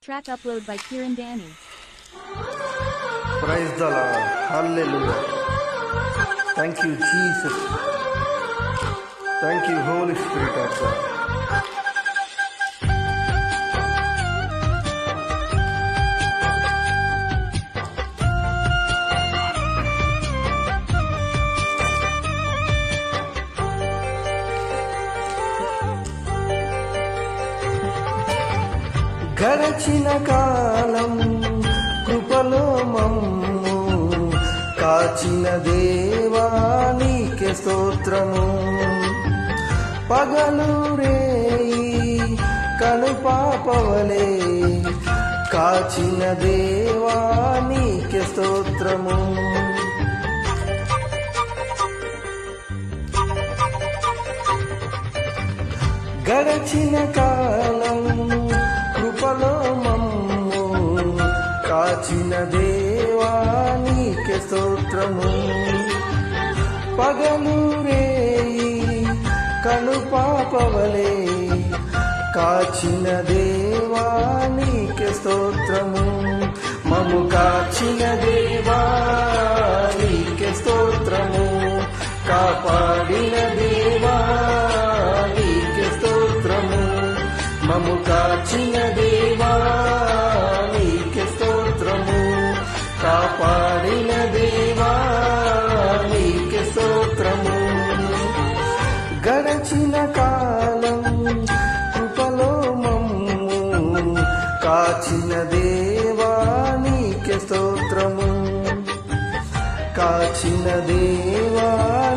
Track upload by Kiran Danny. Praise the Lord. Hallelujah. Thank you, Jesus. Thank you, Holy Spirit of God. గడచిన కాలం కృపలో మమ్ము కాచిన దేవా నీకే స్తోత్రము. పగలు రేయి కనుపాపవలే కాచిన దేవా నీకే స్తోత్రము. గడచిన కాలం కృపలో మమ్ము కాచిన దేవా నీకే స్తోత్రము. పగలు రేయి కనుపాపవలే కాచిన దేవా నీకే స్తోత్రము. మము కాచిన దేవా నీకే స్తోత్రము. కాపాడిన దేవా నీకే స్తోత్రము. మము కాచిన దేవా నీకే స్తోత్రము. కాపాడిన దేవా నీకే స్తోత్రము. గడచిన కాలం కృపలో మమ్ము కాచిన దేవా నీకే స్తోత్రము. కాచిన దేవా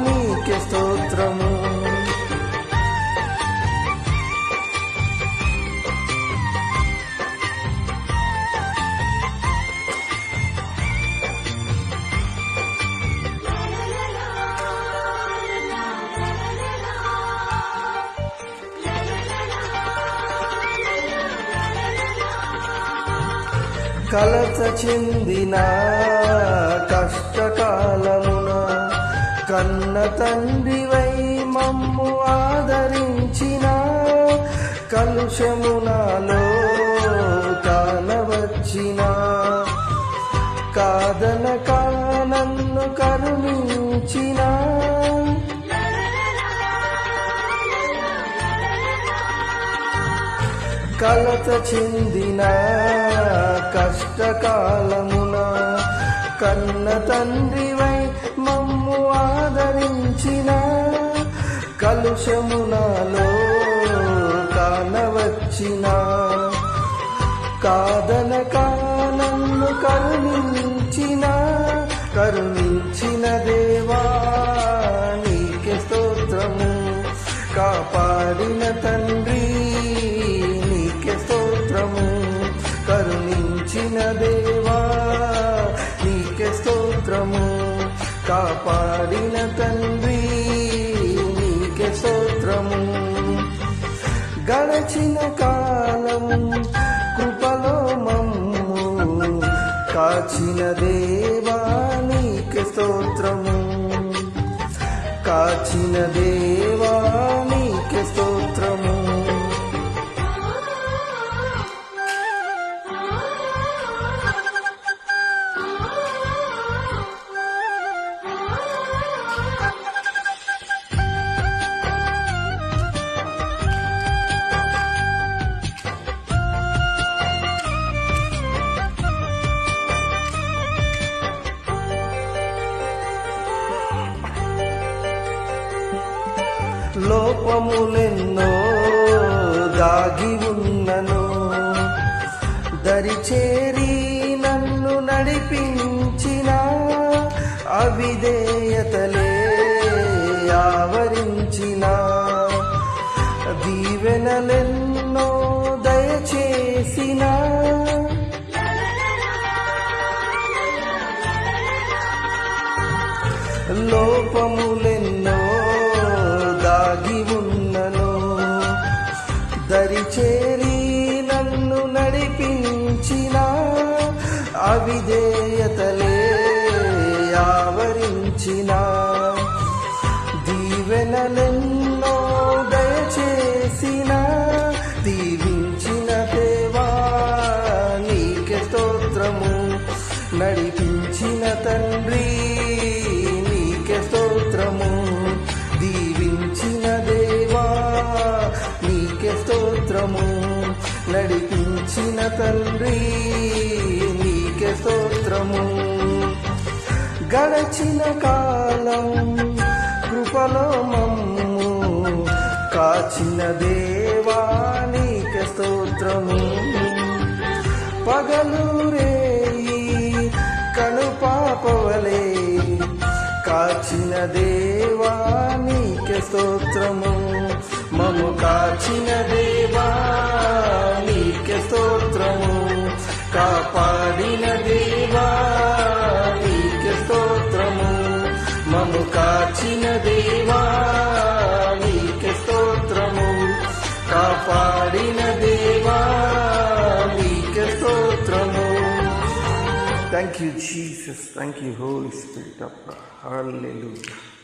నీకే స్తోత్రము. కలత చెందిన కష్టకాలమున కన్న తండ్రివై మమ్ము ఆదరించిన కలుషమునాలో కానవచ్చిన కాదనక నన్ను కరుణించిన కలత చెందిన కష్టకాలమున కన్న తండ్రివై మమ్ము ఆదరించిన కలుషమునాలో కానవచ్చిన కాదనక నన్ను కరుణించిన దేవా నీకే స్తోత్రము. కాపాడిన తండ్రి నీకే స్తోత్రము. కరుణించిన దేవా నీకే స్తోత్రము. కాపాడిన తండ్రి నీకే స్తోత్రము. గడచిన కాలం కృపలో మమ్ము కాచిన దేవా నీకే స్తోత్రము. కాచిన దేవా నీకే స్తోత్రము. లోపములెన్నో దాగి ఉన్నను దరిచేరి నన్ను నడిపించిన అవిధేయతలే ఆవరించిన దీవెనలెన్నో దయచేసిన లోపములెన్నో దాగి ఉన్నను దరిచేరి నన్ను నడిపించిన అవిధేయతలే ఆవరించిన దీవెనలెన్నో దయచేసిన దీవించిన దేవా కరుణించిన తండ్రి నీకే స్తోత్రము. గడచిన కాలం కృపలో మమ్ము కాచిన దేవా నీకే స్తోత్రము. పగలు రేయి కనుపాపవలే కాచిన దేవా నీకే స్తోత్రము. మము కాచిన దేవా నీకే స్తోత్రము. కాపాడిన దేవా నీకే స్తోత్రము. మము కాచిన దేవా నీకే స్తోత్రము. కాపాడిన దేవా నీకే స్తోత్రము. Thank you, Jesus. Thank you, Holy Spirit of God. Hallelujah.